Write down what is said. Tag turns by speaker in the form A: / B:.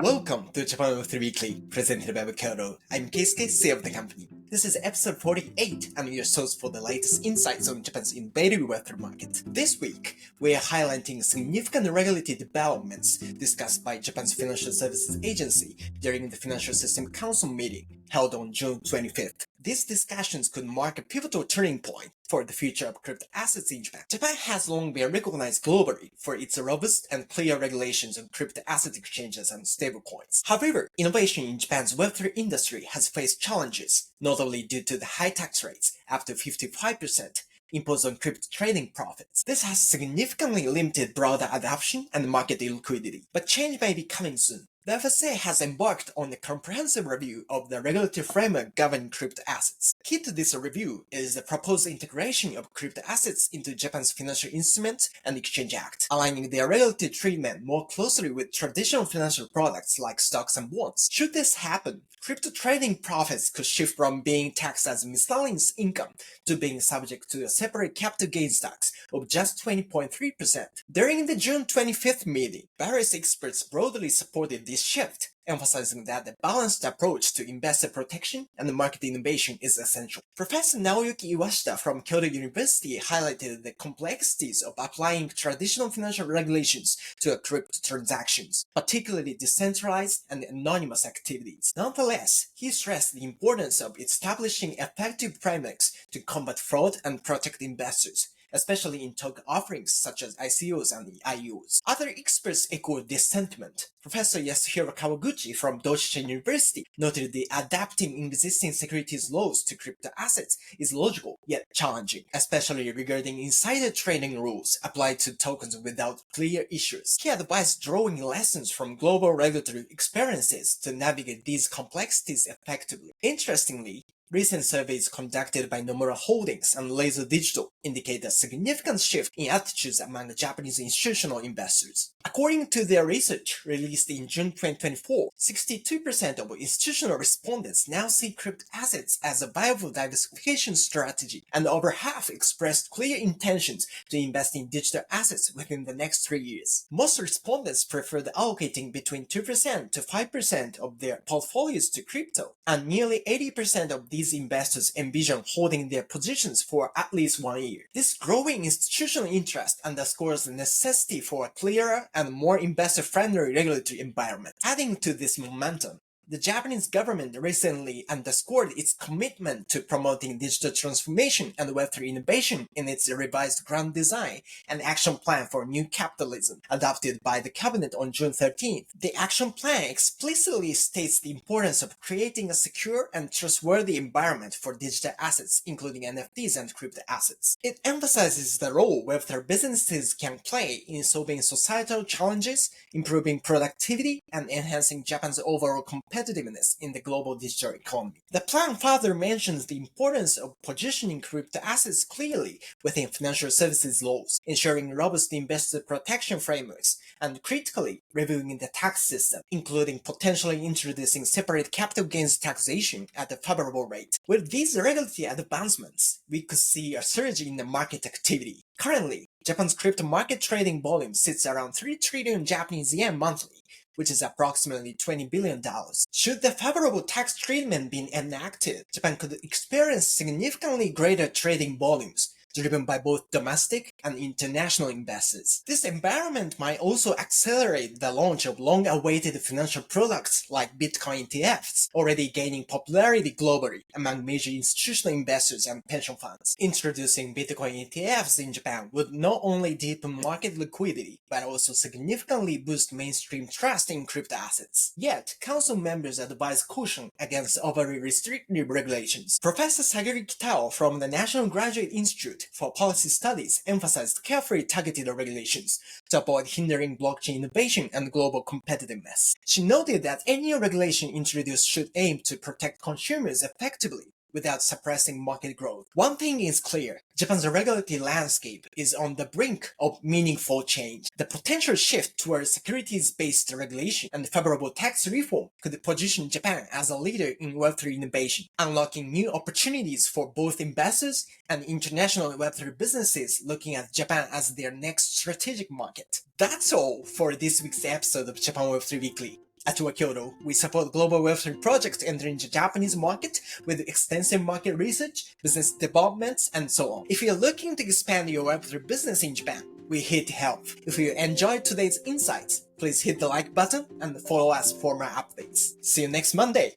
A: Welcome to Japan Web3 Weekly, presented by Kodo. I'm Keisuke, CEO of the company. This is episode 48, and your source for the latest insights on Japan's innovative Web3 market. This week, we are highlighting significant regulatory developments discussed by Japan's Financial Services Agency during the Financial System Council meeting held on June 25th. These discussions could mark a pivotal turning point for the future of crypto assets in Japan. Japan has long been recognized globally for its robust and clear regulations on crypto asset exchanges and stablecoins. However, innovation in Japan's Web3 industry has faced challenges, notably due to the high tax rates, up to 55%, imposed on crypto trading profits. This has significantly limited broader adoption and market liquidity, but change may be coming soon. The FSA has embarked on a comprehensive review of the regulatory framework governing crypto assets. Key to this review is the proposed integration of crypto assets into Japan's Financial Instruments and Exchange Act, aligning their regulatory treatment more closely with traditional financial products like stocks and bonds. Should this happen, crypto trading profits could shift from being taxed as miscellaneous income to being subject to a separate capital gains tax of just 20.3%. During the June 25th meeting, various experts broadly supported this shift, emphasizing that a balanced approach to investor protection and market innovation is essential. Professor Naoyuki Iwashita from Kyoto University highlighted the complexities of applying traditional financial regulations to crypto transactions, particularly decentralized and anonymous activities. Nonetheless, he stressed the importance of establishing effective frameworks to combat fraud and protect investors, especially in token offerings such as ICOs and IUs. Other experts echoed this sentiment. Professor Yasuhiro Kawaguchi from Doshisha University noted that adapting existing securities laws to crypto assets is logical yet challenging, especially regarding insider trading rules applied to tokens without clear issuers. He advised drawing lessons from global regulatory experiences to navigate these complexities effectively. Interestingly, recent surveys conducted by Nomura Holdings and Laser Digital indicate a significant shift in attitudes among Japanese institutional investors. According to their research released in June 2024, 62% of institutional respondents now see crypto assets as a viable diversification strategy, and over half expressed clear intentions to invest in digital assets within the next 3 years. Most respondents preferred allocating between 2% to 5% of their portfolios to crypto, and nearly 80% of these investors envision holding their positions for at least 1 year. This growing institutional interest underscores the necessity for a clearer and more investor-friendly regulatory environment. Adding to this momentum, the Japanese government recently underscored its commitment to promoting digital transformation and Web3 innovation in its revised Grand Design and Action Plan for New Capitalism, adopted by the Cabinet on June 13th. The action plan explicitly states the importance of creating a secure and trustworthy environment for digital assets, including NFTs and crypto assets. It emphasizes the role Web3 businesses can play in solving societal challenges, improving productivity, and enhancing Japan's overall competitiveness in the global digital economy. The plan further mentions the importance of positioning crypto assets clearly within financial services laws, ensuring robust investor protection frameworks, and critically reviewing the tax system, including potentially introducing separate capital gains taxation at a favorable rate. With these regulatory advancements, we could see a surge in the market activity. Currently, Japan's crypto market trading volume sits around 3 trillion Japanese yen monthly, which is approximately $20 billion. Should the favorable tax treatment be enacted, Japan could experience significantly greater trading volumes, driven by both domestic and international investors. This environment might also accelerate the launch of long-awaited financial products like Bitcoin ETFs, already gaining popularity globally among major institutional investors and pension funds. Introducing Bitcoin ETFs in Japan would not only deepen market liquidity, but also significantly boost mainstream trust in crypto assets. Yet, council members advise caution against overly restrictive regulations. Professor Sagiri Kitao from the National Graduate Institute for Policy Studies emphasized carefully targeted regulations to avoid hindering blockchain innovation and global competitiveness. She noted that any regulation introduced should aim to protect consumers effectively without suppressing market growth. One thing is clear, Japan's regulatory landscape is on the brink of meaningful change. The potential shift towards securities-based regulation and favorable tax reform could position Japan as a leader in Web3 innovation, unlocking new opportunities for both investors and international Web3 businesses looking at Japan as their next strategic market. That's all for this week's episode of Japan Web3 Weekly. At Kyoto, we support global Web3 projects entering the Japanese market with extensive market research, business development, and so on. If you're looking to expand your Web3 business in Japan, we're here to help. If you enjoyed today's insights, please hit the like button and follow us for more updates. See you next Monday!